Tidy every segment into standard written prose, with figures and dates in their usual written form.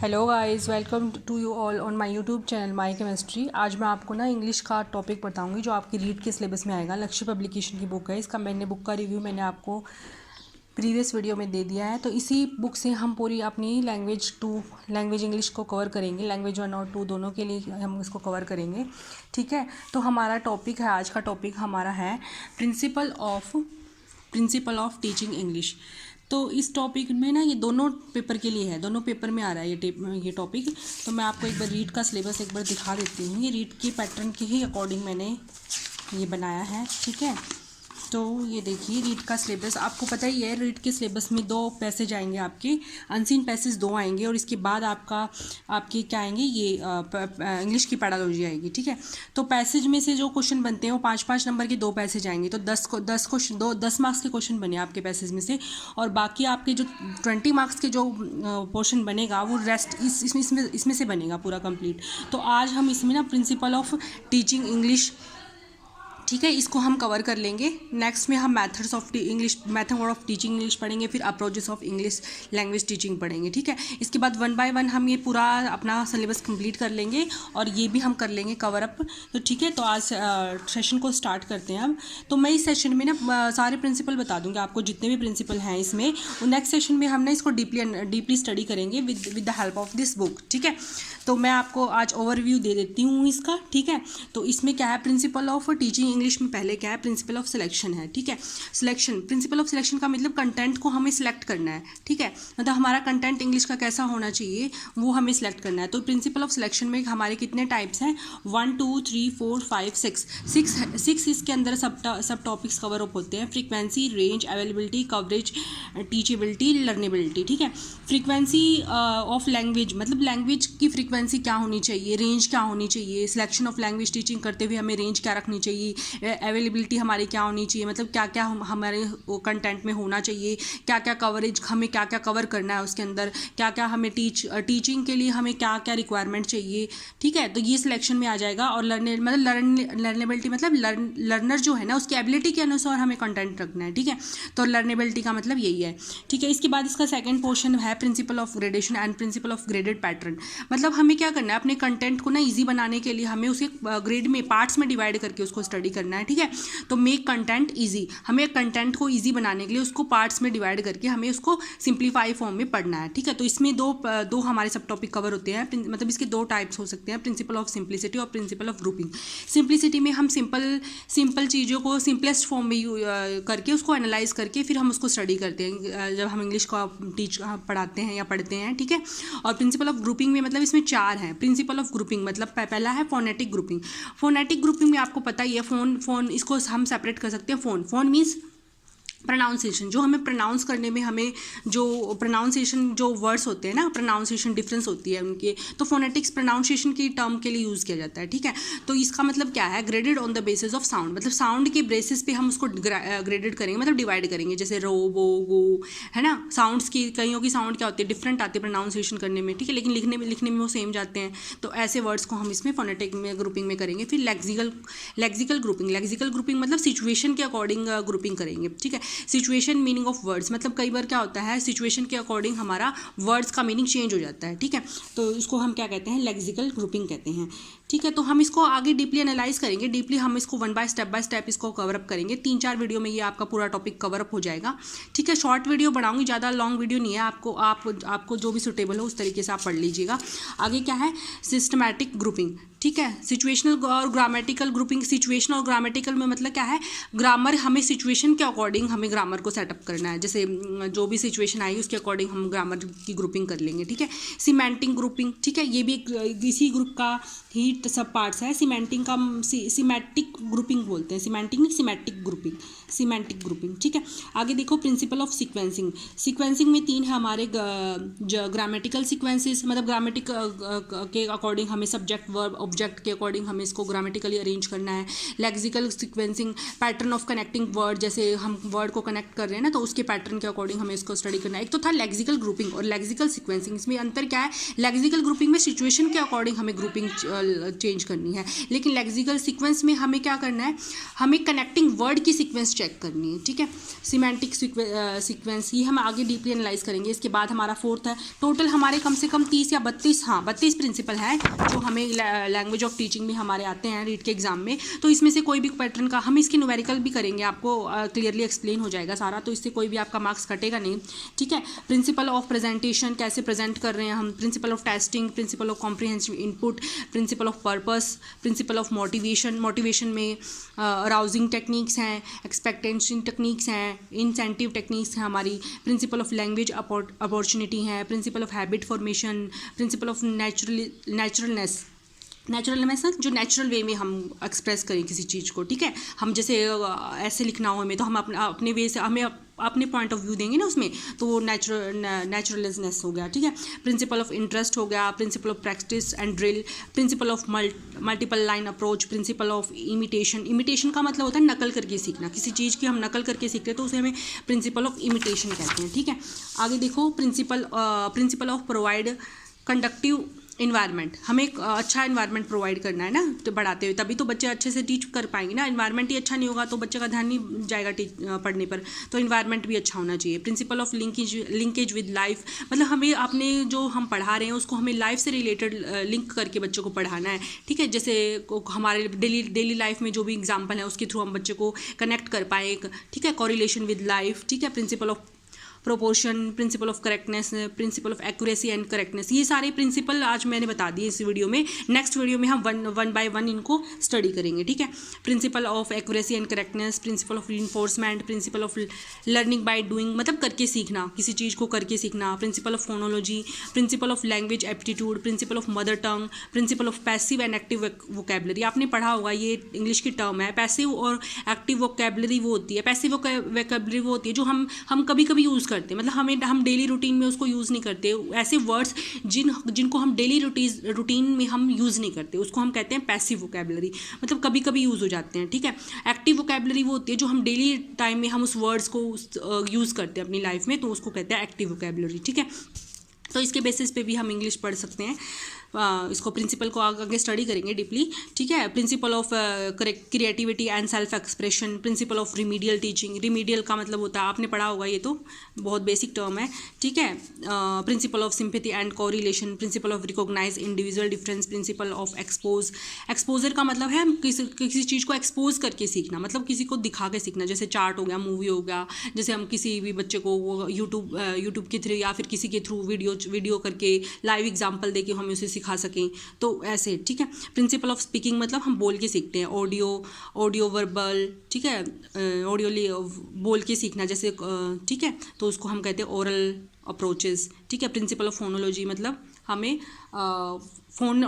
Hello guys, welcome to you all on my YouTube channel My Chemistry. आज मैं आपको ना इंग्लिश का टॉपिक बताऊंगी जो आपकी रीड के सिलेबस में आएगा। लक्ष्य पब्लिकेशन की बुक है। इसका बुक का रिव्यू मैंने आपको प्रीवियस वीडियो में दे दिया है। तो इसी बुक से हम पूरी अपनी लैंग्वेज इंग्लिश को कवर करेंगे। लैंग्वेज 1 और 2 दोनों के लिए हम इसको कवर करेंगे, ठीक है। तो हमारा टॉपिक है, आज का टॉपिक हमारा है प्रिंसिपल ऑफ टीचिंग इंग्लिश। तो इस टॉपिक में ना ये दोनों पेपर के लिए है, दोनों पेपर में आ रहा है ये टॉपिक। तो मैं आपको एक बार रीड का सिलेबस एक बार दिखा देती हूँ। ये रीड के पैटर्न के ही अकॉर्डिंग मैंने ये बनाया है, ठीक है। तो ये देखिए रीड का सिलेबस, आपको पता ही है रीड के सिलेबस में 2 पैसेज आएंगे आपके, अनसीन पैसेज 2 आएंगे और इसके बाद आपके क्या आएंगे, ये इंग्लिश की पैडालॉजी आएगी, ठीक है। तो पैसेज में से जो क्वेश्चन बनते हैं वो 5-5 नंबर के 2 पैसेज आएंगे। तो 10 मार्क्स के क्वेश्चन बने आपके पैसेज में से, और बाकी आपके जो 20 मार्क्स के जो पोर्शन बनेगा वो रेस्ट इसमें से बनेगा पूरा कंप्लीट। तो आज हम इसमें ना प्रिंसिपल ऑफ टीचिंग इंग्लिश, ठीक है, इसको हम कवर कर लेंगे। नेक्स्ट में हम मेथड ऑफ टीचिंग इंग्लिश पढ़ेंगे, फिर approaches of English language teaching पढ़ेंगे, ठीक है। इसके बाद 1 बाय 1 हम ये पूरा अपना सिलेबस कंप्लीट कर लेंगे और ये भी हम कर लेंगे कवर अप। तो ठीक है, तो आज सेशन को स्टार्ट करते हैं हम। तो मैं इस सेशन में ना सारे प्रिंसिपल बता दूंगी आपको, जितने भी प्रिंसिपल हैं इसमें। नेक्स्ट सेशन में हम ना इसको डीपली स्टडी करेंगे with the help of this book, ठीक है। तो मैं आपको आज ओवरव्यू दे देती हूँ इसका, ठीक है। तो इसमें क्या है, प्रिंसिपल ऑफ टीचिंग इंग्लिश में पहले क्या है, प्रिंसिपल ऑफ सिलेक्शन है, ठीक है। प्रिंसिपल ऑफ सिलेक्शन का मतलब कंटेंट को हमें सिलेक्ट करना है, ठीक है। मतलब हमारा कंटेंट इंग्लिश का कैसा होना चाहिए वो हमें सिलेक्ट करना है। तो प्रिंसिपल ऑफ सिलेक्शन में हमारे कितने टाइप्स हैं, 1 2 3 4 5 6 इसके अंदर सब टॉपिक्स कवर अप होते हैं। Frequency, range, availability, coverage, teachability, लर्नेबिलिटी, ठीक है। फ्रीक्वेंसी ऑफ लैंग्वेज मतलब लैंग्वेज की फ्रीक्वेंसी क्या होनी चाहिए, रेंज क्या होनी चाहिए, सिलेक्शन ऑफ लैंग्वेज टीचिंग करते हुए हमें रेंज क्या रखनी चाहिए, अवेलेबिलिटी हमारी क्या होनी चाहिए, मतलब क्या क्या हमारे कंटेंट में होना चाहिए, क्या क्या कवरेज, हमें क्या क्या कवर करना है उसके अंदर, क्या क्या हमें टीचिंग के लिए हमें क्या क्या रिक्वायरमेंट चाहिए, ठीक है। तो ये सिलेक्शन में आ जाएगा। और लर्नेबिलिटी मतलब लर्नर जो है ना उसकी एबिलिटी के अनुसार हमें कंटेंट रखना है, ठीक है। तो लर्नेबिलिटी का मतलब यही है, ठीक है। इसके बाद इसका सेकंड पोर्शन है principle of gradation and principle of graded pattern. मतलब हमें क्या करना है, अपने कंटेंट को ना ईजी बनाने के लिए हमें उसे ग्रेड में पार्ट्स में डिवाइड करके उसको स्टडी करना है, ठीक है। तो मेक कंटेंट ईजी, हमें कंटेंट को ईजी बनाने के लिए उसको पार्ट्स में डिवाइड करके हमें उसको सिंप्लीफाई फॉर्म में पढ़ना है, ठीक है। तो इसमें दो हमारे सब टॉपिक कवर होते हैं। मतलब इसके 2 टाइप्स हो सकते हैं, प्रिंसिपल ऑफ सिंप्लिसिटी और प्रिंसिपल ऑफ ग्रुपिंग। सिंप्लिसिटी में हम सिंपल चीज़ों को सिंपलेस्ट फॉर्म में करके उसको एनालाइज करके फिर हम उसको स्टडी करते हैं जब हम इंग्लिश को पढ़ाते हैं या पढ़ते हैं, ठीक है। और प्रिंसिपल ऑफ ग्रुपिंग में मतलब इसमें 4 हैं। प्रिंसिपल ऑफ ग्रुपिंग मतलब पहला है फोनेटिक ग्रुपिंग। फोनेटिक ग्रुपिंग में आपको पता ही है, फोन इसको हम सेपरेट कर सकते हैं। फोन मीन्स प्रोनाउंसिएशन, जो हमें प्रोनाउंस करने में हमें जो प्रोनाउंसिएशन जो वर्ड्स होते हैं ना, प्रोनाउंसिएशन डिफरेंस होती है उनके, तो फोनेटिक्स प्रोनाउंसिएशन की टर्म के लिए यूज़ किया जाता है, ठीक है। तो इसका मतलब क्या है, graded on the basis of sound, मतलब साउंड के बेसिस पे हम उसको ग्रेडेड करेंगे, मतलब डिवाइड करेंगे। जैसे रो, वो, गो, है ना। साउंड्स की कईयों की साउंड क्या होती है, डिफरेंट आती है प्रोनाउंसिएशन करने में, ठीक है, लेकिन लिखने में वो सेम जाते हैं। तो ऐसे वर्ड्स को हम इसमें फोनेटिक में ग्रुपिंग में करेंगे। फिर लेक्सिकल ग्रुपिंग मतलब सिचुएशन के अकॉर्डिंग ग्रुपिंग करेंगे, ठीक है। सिचुएशन मीनिंग ऑफ वर्ड्स, मतलब कई बार क्या होता है, सिचुएशन के अकॉर्डिंग हमारा वर्ड्स का मीनिंग चेंज हो जाता है, ठीक है। तो इसको हम क्या कहते हैं, लेक्सिकल ग्रुपिंग कहते हैं, ठीक है। तो हम इसको आगे डीपली एनालाइज करेंगे, डीपली हम इसको बाय स्टेप इसको कवर अप करेंगे। 3-4 वीडियो में ये आपका पूरा टॉपिक कवर अप हो जाएगा, ठीक है। शॉर्ट वीडियो बनाऊंगी, ज़्यादा लॉन्ग वीडियो नहीं है। आपको जो भी सुटेबल हो उस तरीके से आप पढ़ लीजिएगा। आगे क्या है, सिस्टमैटिक ग्रुपिंग, ठीक है। सिचुएशनल और ग्रामेटिकल ग्रुपिंग। सिचुएशनल और ग्रामेटिकल में मतलब क्या है, ग्रामर हमें सिचुएशन के अकॉर्डिंग हमें ग्रामर को सेटअप करना है। जैसे जो भी सिचुएशन आई उसके अकॉर्डिंग हम ग्रामर की ग्रुपिंग कर लेंगे, ठीक है। सिमेंटिक ग्रुपिंग, ठीक है, ये भी इसी ग्रुप का ही सब पार्ट्स है। सिमेटिक ग्रुपिंग बोलते हैं, सिमेंटिक ग्रुपिंग, ठीक है। आगे देखो प्रिंसिपल ऑफ सीक्वेंसिंग में 3 है हमारे, ग्रामेटिकल सीक्वेंसेस, मतलब ग्रामेटिक के अकॉर्डिंग हमें सब्जेक्ट, वर्ब, ऑब्जेक्ट के अकॉर्डिंग हमें इसको ग्रामेटिकली अरेंज करना है। Lexical sequencing, pattern of connecting word, जैसे हम वर्ड को कनेक्ट कर रहे हैं ना तो उसके पैटर्न के अकॉर्डिंग हमें इसको स्टडी करना है। एक तो था लेक्सिकल ग्रुपिंग और लेक्सिकल सीक्वेंसिंग, इसमें अंतर क्या है, लेक्सिकल ग्रुपिंग में सिचुएशन के अकॉर्डिंग हमें ग्रुपिंग चेंज करनी है, लेकिन लेक्सिकल सीक्वेंस में हमें क्या करना है, हमें कनेक्टिंग वर्ड की सीक्वेंस चेक करनी है, ठीक है। सिमेंटिक सीक्वेंस ये हम आगे डीपली एनालाइज करेंगे। इसके बाद हमारा फोर्थ है, टोटल हमारे कम से कम 30 या 32 प्रिंसिपल हैं जो हमें लैंग्वेज ऑफ टीचिंग में हमारे आते हैं रीट के एग्जाम में। तो इसमें से कोई भी पैटर्न का हम इसकी न्यूमेरिकल भी करेंगे, आपको क्लियरली एक्सप्लेन हो जाएगा सारा, तो इससे कोई भी आपका मार्क्स कटेगा नहीं, ठीक है। प्रिंसिपल ऑफ प्रेजेंटेशन, कैसे प्रेजेंट कर रहे हैं हम, principle of testing, principle of comprehensive input, principle of purpose, principle of motivation में अराउजिंग टेक्निक्स हैं, एक्सपेक्टेशन टेक्निक्स हैं, इंसेंटिव टेक्निक्स हैं हमारी, प्रिंसिपल ऑफ लैंग्वेज अपॉर्चुनिटी है, principle of habit formation, principle of naturalness जो नेचुरल वे में हम express करें किसी चीज़ को, ठीक है। हम जैसे ऐसे लिखना हो हमें तो हम अपने वे से हमें अपने पॉइंट ऑफ व्यू देंगे ना उसमें, तो वो नेचुरलनेस हो गया, ठीक है। प्रिंसिपल ऑफ इंटरेस्ट हो गया, principle of practice and drill, principle of multiple line approach, principle of imitation का मतलब होता है नकल करके सीखना, किसी चीज़ की हम नकल करके सीखते हैं तो उसे हमें प्रिंसिपल ऑफ इमिटेशन कहते हैं, ठीक है। आगे देखो, principle of provide conductive environment, हमें एक अच्छा इन्वायरमेंट प्रोवाइड करना है ना तो पढ़ाते हुए, तभी तो बच्चे अच्छे से टीच कर पाएंगे ना। इन्वायरमेंट ही अच्छा नहीं होगा तो बच्चे का ध्यान नहीं जाएगा पढ़ने पर, तो इन्वायरमेंट भी अच्छा होना चाहिए। Principle of linkage with life, मतलब हमें अपने जो हम पढ़ा रहे हैं उसको हमें लाइफ से रिलेटेड लिंक करके बच्चों को पढ़ाना है, ठीक है। जैसे हमारे डेली लाइफ में जो भी एग्जाम्पल है उसके थ्रू हम बच्चे को कनेक्ट कर पाए, ठीक है। कोरिलेशन विद लाइफ, ठीक है। Principle of proportion, principle of correctness, principle of accuracy and correctness, ये सारे प्रिंसिपल आज मैंने बता दिए इस वीडियो में। नेक्स्ट वीडियो में हम वन बाय वन इनको स्टडी करेंगे, ठीक है। Principle of accuracy and correctness, principle of reinforcement, principle of learning by doing, मतलब करके सीखना, किसी चीज़ को करके सीखना, principle of phonology, principle of language aptitude, principle of mother tongue, principle of passive and active vocabulary. आपने पढ़ा होगा, ये इंग्लिश की टर्म है। पैसिव और एक्टिव वोकेबलरी वो होती है, पैसिव वोकेबलरी वो होती है जो हम कभी कभी यूज़ करते हैं, मतलब हम डेली रूटीन में उसको यूज़ नहीं करते। ऐसे वर्ड्स जिनको हम डेली रूटीन में हम यूज़ नहीं करते उसको हम कहते हैं पैसिव वोकेबलरी, मतलब कभी कभी यूज़ हो जाते हैं, ठीक है। एक्टिव वोकेबलरी वो होती है जो हम डेली टाइम में हम उस वर्ड्स को यूज़ करते हैं अपनी लाइफ में, तो उसको कहते हैं एक्टिव वोकेबलरी, ठीक है। तो इसके बेसिस पे भी हम इंग्लिश पढ़ सकते हैं। इसको प्रिंसिपल को आगे स्टडी करेंगे डीपली, ठीक है। Principle of creativity and self expression, principle of remedial teaching, remedial का मतलब होता है, आपने पढ़ा होगा, ये तो बहुत बेसिक टर्म है, ठीक है। Principle of sympathy and correlation, principle of recognise individual difference, principle of exposure का मतलब है किसी चीज़ को एक्सपोज करके सीखना, मतलब किसी को दिखा के सीखना, जैसे चार्ट हो गया, मूवी हो गया, जैसे हम किसी भी बच्चे को यूट्यूब के थ्रू या फिर किसी के थ्रू वीडियो करके लाइव एग्जाम्पल दे के हम उसे सिखा सकें, तो ऐसे, ठीक है। प्रिंसिपल ऑफ स्पीकिंग, मतलब हम बोल के सीखते हैं, ऑडियो वर्बल, ठीक है, ऑडियो बोल के सीखना जैसे, ठीक है, तो उसको हम कहते हैं ओरल अप्रोचेस, ठीक है। प्रिंसिपल ऑफ फोनोलॉजी, मतलब हमें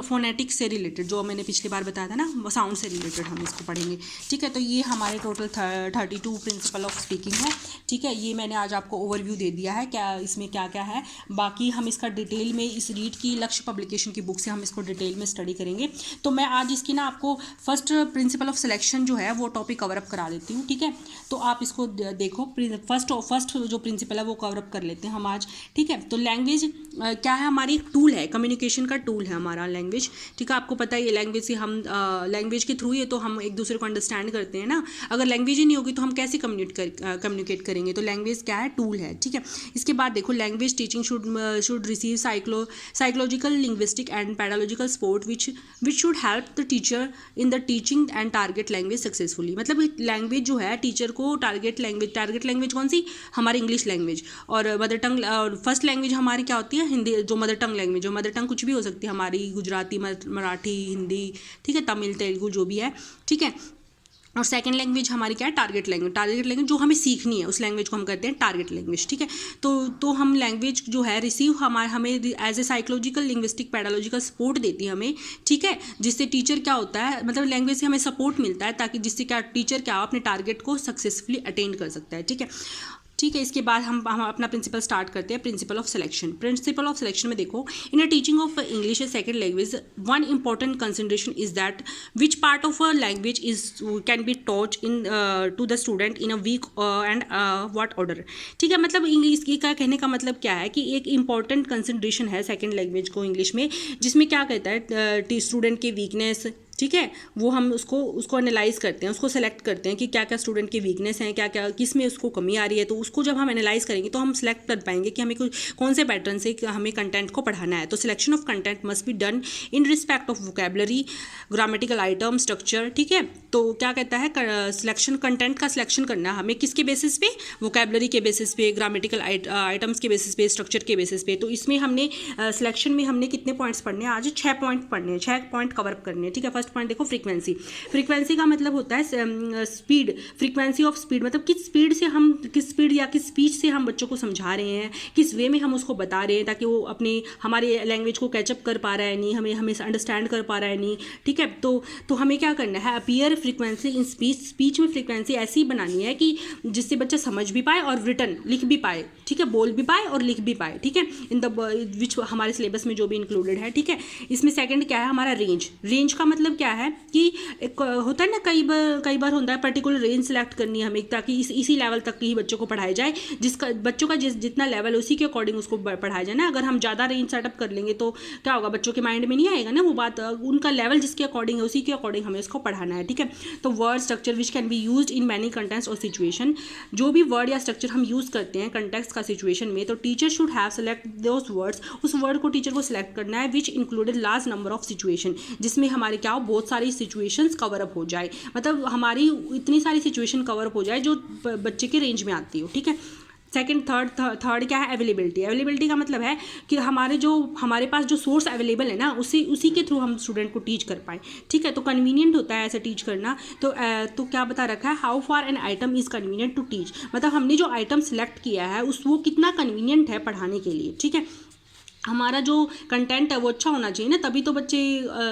फोनेटिक से रिलेटेड, जो मैंने पिछली बार बताया था ना, वो साउंड से रिलेटेड हम इसको पढ़ेंगे, ठीक है। तो ये हमारे टोटल 32 प्रिंसिपल ऑफ स्पीकिंग है, ठीक है। ये मैंने आज आपको ओवरव्यू दे दिया है क्या इसमें क्या क्या है, बाकी हम इसका डिटेल में इस रीड की लक्ष्य पब्लिकेशन की बुक से हम इसको डिटेल में स्टडी करेंगे। तो मैं आज इसकी ना आपको फर्स्ट प्रिंसिपल ऑफ सिलेक्शन जो है वो टॉपिक कवर अप करा देती हूँ, ठीक है। तो आप इसको देखो, फर्स्ट जो प्रिंसिपल है वो कवर अप कर लेते हैं हम आज, ठीक है। तो लैंग्वेज क्या है, हमारी एक टूल है, कम्युनिकेशन का टूल है हमारा लैंग्वेज, ठीक है। आपको पता है ये लैंग्वेज से हम लैंग्वेज के थ्रू ही तो हम एक दूसरे को अंडरस्टैंड करते हैं ना, अगर लैंग्वेज ही नहीं होगी तो हम कैसे कम्युनिकेट करेंगे। तो लैंग्वेज क्या है, टूल है, ठीक है। इसके बाद देखो, language teaching should receive psychological, linguistic and pedagogical support which should help the teacher in the teaching and target language successfully. मतलब लैंग्वेज जो है टीचर को टारगेट लैंग्वेज कौन सी, हमारी इंग्लिश लैंग्वेज, और मदर टंग, और फर्स्ट लैंग्वेज हमारी क्या होती है, हिंदी, जो मदर टंग लैंग्वेज, जो मदर टंग कुछ भी हो सकती है हमारी, गुजराती, मराठी, हिंदी, ठीक है, तमिल, तेलुगु, जो भी है, ठीक है। और सेकंड लैंग्वेज हमारी क्या है, टारगेट लैंग्वेज जो हमें सीखनी है, उस लैंग्वेज को हम कहते हैं टारगेट लैंग्वेज, ठीक है। तो हम लैंग्वेज जो है रिसीव हमें as a psychological, linguistic, pedagogical support देती है हमें, ठीक है। जिससे टीचर क्या होता है, मतलब लैंग्वेज से हमें सपोर्ट मिलता है ताकि जिससे क्या टीचर क्या अपने टारगेट को सक्सेसफुली अटेंड कर सकता है, ठीक है। ठीक है। इसके बाद हम अपना प्रिंसिपल स्टार्ट करते हैं, principle of selection. Principle of selection में देखो, in a teaching of English a second language one important consideration is that which part of a language is can be taught in to the student in a week and what order. ठीक है, मतलब English की का कहने का मतलब क्या है कि एक इंपॉर्टेंट कंसिडरेशन है सेकंड लैंग्वेज को इंग्लिश में, जिसमें क्या कहता है स्टूडेंट के वीकनेस, ठीक है, वो हम उसको एनालाइज करते हैं, उसको सेलेक्ट करते हैं कि क्या क्या स्टूडेंट के वीकनेस हैं, क्या क्या किस में उसको कमी आ रही है। तो उसको जब हम एनालाइज करेंगे तो हम सेलेक्ट कर पाएंगे कि हमें कौन से पैटर्न से हमें कंटेंट को पढ़ाना है। तो selection of content must be done in respect of vocabulary, grammatical item, structure. ठीक है, तो क्या कहता है सिलेक्शन, कंटेंट का सिलेक्शन करना है हमें किसके बेसिस पे, वोकेबलरी के बेसिस पे, ग्रामेटिकल आइटम्स के बेसिस पे, स्ट्रक्चर के बेसिस पे। तो इसमें हमने सिलेक्शन में हमने कितने पॉइंट्स पढ़ने हैं आज, 6 पॉइंट पढ़ने हैं, 6 पॉइंट कवर करने हैं। ठीक है, फर्स्ट पॉइंट देखो फ्रीक्वेंसी। फ्रीक्वेंसी का मतलब होता है स्पीड, फ्रीक्वेंसी ऑफ स्पीड, मतलब किस स्पीड से हम, किस स्पीड या किस स्पीच से हम बच्चों को समझा रहे हैं, किस वे में हम उसको बता रहे हैं ताकि वो अपने हमारे लैंग्वेज को कैचअप कर पा रहा है नहीं, हमें अंडरस्टैंड कर पा रहा है नहीं। ठीक है, तो हमें क्या करना है, appear frequency in speech, speech में फ्रीक्वेंसी ऐसी बनानी है कि जिससे बच्चा समझ भी पाए और रिटन लिख भी पाए। ठीक है, बोल भी पाए और लिख भी पाए। ठीक है, इन द विच हमारे सिलेबस में जो भी इंक्लूडेड है। ठीक है, इसमें सेकंड क्या है हमारा रेंज। रेंज का मतलब क्या है कि एक होता है ना, कई बार होता है पर्टिकुलर रेंज सेलेक्ट करनी है हमें ताकि इसी लेवल तक ही बच्चों को पढ़ाया जाए, जिसका बच्चों का जितना लेवल है उसी के अकॉर्डिंग उसको पढ़ाया जाए ना। अगर हम ज़्यादा रेंज सेटअप कर लेंगे तो क्या होगा, बच्चों के माइंड में नहीं आएगा ना वो बात, उनका लेवल जिसके अकॉर्डिंग है उसी के अकॉर्डिंग हमें उसको पढ़ाना है। ठीक है, तो word structure which can be used in many contents और सिचुएशन, जो भी वर्ड या स्ट्रक्चर हम यूज़ करते हैं कंटेक्स्ट का सिचुएशन में, तो teacher should have select those words, उस वर्ड को टीचर को सिलेक्ट करना है which included large number of situation, जिसमें हमारे क्या हो, बहुत सारी सिचुएशंस कवर अप हो जाए, मतलब हमारी इतनी सारी सिचुएशन कवर अप हो जाए जो बच्चे के रेंज में आती हो। ठीक है, सेकंड थर्ड क्या है, अवेलेबिलिटी। अवेलेबिलिटी का मतलब है कि हमारे पास जो सोर्स अवेलेबल है ना, उसी के थ्रू हम स्टूडेंट को टीच कर पाएँ। ठीक है, तो कन्वीनियंट होता है ऐसे टीच करना। तो क्या बता रखा है, how far an item is convenient to teach, मतलब हमने जो आइटम सेलेक्ट किया है वो कितना कन्वीनियंट है पढ़ाने के लिए। ठीक है, हमारा जो कंटेंट है वो अच्छा होना चाहिए ना, तभी तो बच्चे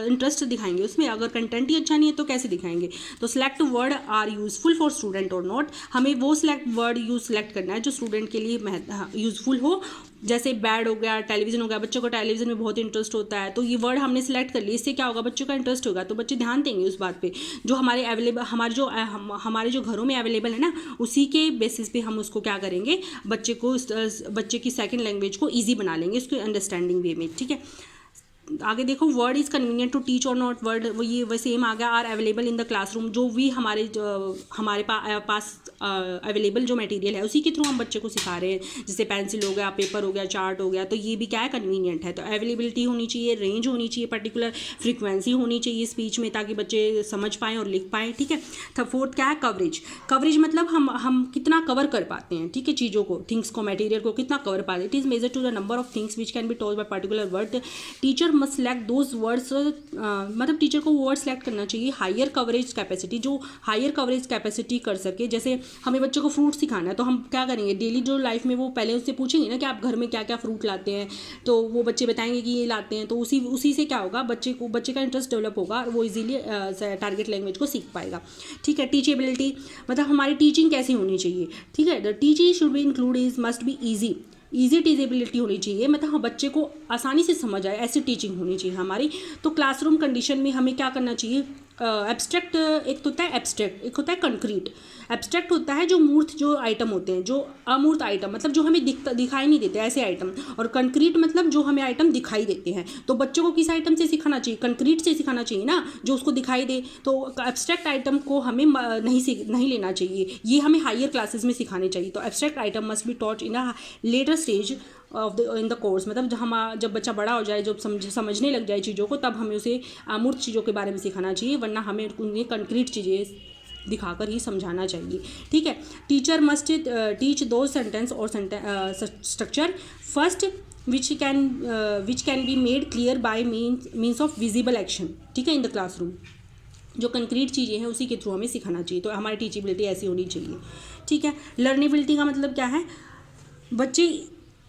इंटरेस्ट दिखाएंगे उसमें। अगर कंटेंट ही अच्छा नहीं है तो कैसे दिखाएंगे। तो select word are useful for student और नॉट, हमें वो वर्ड सेलेक्ट करना है जो स्टूडेंट के लिए यूजफुल हो। जैसे बैड हो गया, टेलीविजन हो गया, बच्चों को टेलीविजन में बहुत इंटरेस्ट होता है, तो ये वर्ड हमने सेलेक्ट कर लिया, इससे क्या होगा, बच्चों का इंटरेस्ट होगा तो बच्चे ध्यान देंगे उस बात पे। जो हमारे जो घरों में अवेलेबल है ना, उसी के बेसिस पे हम उसको क्या करेंगे, बच्चे की सेकंड लैंग्वेज को ईजी बना लेंगे उसको अंडरस्टैंडिंग वे में। ठीक है, आगे देखो, word is convenient to teach और नॉट, वर्ड वो सेम आ गया। Are available in the classroom, जो भी हमारे पास अवेलेबल जो मटेरियल है उसी के थ्रू हम बच्चे को सिखा रहे हैं, जैसे पेंसिल हो गया, पेपर हो गया, चार्ट हो गया, तो ये भी क्या है, कन्वीनियंट है। तो अवेलेबिलिटी होनी चाहिए, रेंज होनी चाहिए, पर्टिकुलर फ्रीक्वेंसी होनी चाहिए स्पीच में ताकि बच्चे समझ पाएँ और लिख पाएँ। ठीक है, तो फोर्थ क्या है, कवरेज। कवरेज मतलब हम कितना कवर कर पाते हैं, ठीक है, चीज़ों को, थिंग्स को, मटेरियल को कितना कवर पाते हैं। It is measure to the number of things which can be told by particular word. Teacher must select those words, मतलब टीचर को वो वर्ड सेलेक्ट करना चाहिए हायर कवरेज कैपेसिटी, जो हायर कवरेज कैपेसिटी कर सके। जैसे हमें बच्चों को फ्रूट सिखाना है तो हम क्या करेंगे, डेली जो लाइफ में वो पहले उससे पूछेंगे ना कि आप घर में क्या क्या फ्रूट लाते हैं, तो वो बच्चे बताएंगे कि ये लाते हैं, तो उसी से क्या होगा, बच्चे का इंटरेस्ट डेवलप होगा और वो इजीली टारगेट लैंग्वेज को सीख पाएगा। ठीक है, टीचेबिलिटी मतलब हमारी टीचिंग कैसी होनी चाहिए। ठीक है, the teaching should be include is must be easy teachability होनी चाहिए, मतलब हाँ बच्चे को आसानी से समझ आए ऐसी टीचिंग होनी चाहिए हमारी। तो क्लासरूम कंडीशन में हमें क्या करना चाहिए, एब्स्ट्रैक्ट एक तो होता है एब्स्ट्रैक्ट, एक होता है कंक्रीट। एब्स्ट्रैक्ट होता है जो मूर्त जो आइटम होते हैं, जो अमूर्त आइटम मतलब जो हमें दिखाई नहीं देते ऐसे आइटम, और कंक्रीट मतलब जो हमें आइटम दिखाई देते हैं। तो बच्चों को किस आइटम से सिखाना चाहिए, कंक्रीट से सिखाना चाहिए ना, जो उसको दिखाई दे। तो एब्स्ट्रैक्ट आइटम को हमें नहीं लेना चाहिए, ये हमें हायर क्लासेस में सिखाने चाहिए। तो abstract item must be taught in a later stage in the course, मतलब जब बच्चा बड़ा हो जाए, जब समझने लग जाए चीज़ों को, तब हमें उसे अमूर्त चीज़ों के बारे में सिखाना चाहिए, वरना हमें उन्हें कंक्रीट चीज़ें दिखाकर ही समझाना चाहिए। ठीक है, टीचर मस्ट टीच दो सेंटेंस और structure first which can be made clear by means of visible action. ठीक है, इन द क्लासरूम जो कंक्रीट चीज़ें हैं उसी के थ्रू हमें सिखाना चाहिए। तो हमारी टीचेबिलिटी ऐसी होनी चाहिए। ठीक है, लर्नेबिलिटी का मतलब क्या है, बच्चे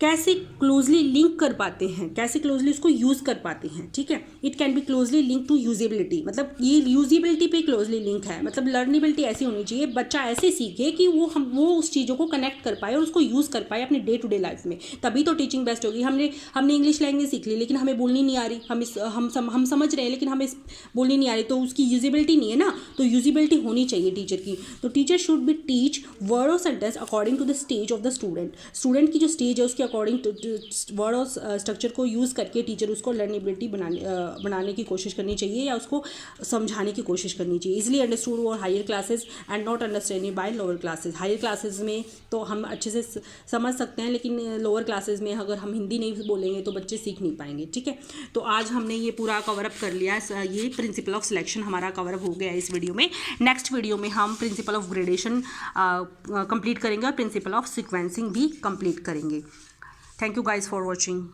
कैसे क्लोजली लिंक कर पाते हैं, कैसे क्लोजली उसको यूज़ कर पाते हैं, ठीक है। It can be closely link to usability, मतलब ये यूजेबिलिटी पे क्लोजली लिंक है, मतलब लर्नेबिलिटी ऐसी होनी चाहिए, बच्चा ऐसे सीखे कि वो उस चीज़ों को कनेक्ट कर पाए और उसको यूज़ कर पाए अपने डे टू डे लाइफ में, तभी तो टीचिंग बेस्ट होगी। हमने इंग्लिश लैंग्वेज सीख ली लेकिन हमें बोलनी नहीं आ रही, हम समझ रहे हैं लेकिन हमें बोलनी नहीं आ रही, तो उसकी यूजेबिलिटी नहीं है ना। तो यूजेबिलिटी होनी चाहिए टीचर की। तो teacher should be teach word और sentence according to the stage of the student की जो स्टेज है उसके अकॉर्डिंग वर्ड और स्ट्रक्चर को यूज़ करके टीचर उसको लर्नेबिलिटी बनाने की कोशिश करनी चाहिए या उसको समझाने की कोशिश करनी चाहिए। इजली अंडरस्टूड और higher classes and not understanding by lower classes. Higher classes में तो हम अच्छे से समझ सकते हैं लेकिन लोअर क्लासेस में अगर हम हिंदी नहीं बोलेंगे तो बच्चे सीख नहीं पाएंगे, ठीक है। तो आज हमने ये पूरा कवर अप कर लिया, ये प्रिंसिपल ऑफ सिलेक्शन हमारा कवर अप हो गया इस वीडियो में। नेक्स्ट वीडियो में हम प्रिंसिपल ऑफ ग्रेडेशन कंप्लीट करेंगे और प्रिंसिपल ऑफ सीक्वेंसिंग भी कंप्लीट करेंगे। Thank you guys for watching.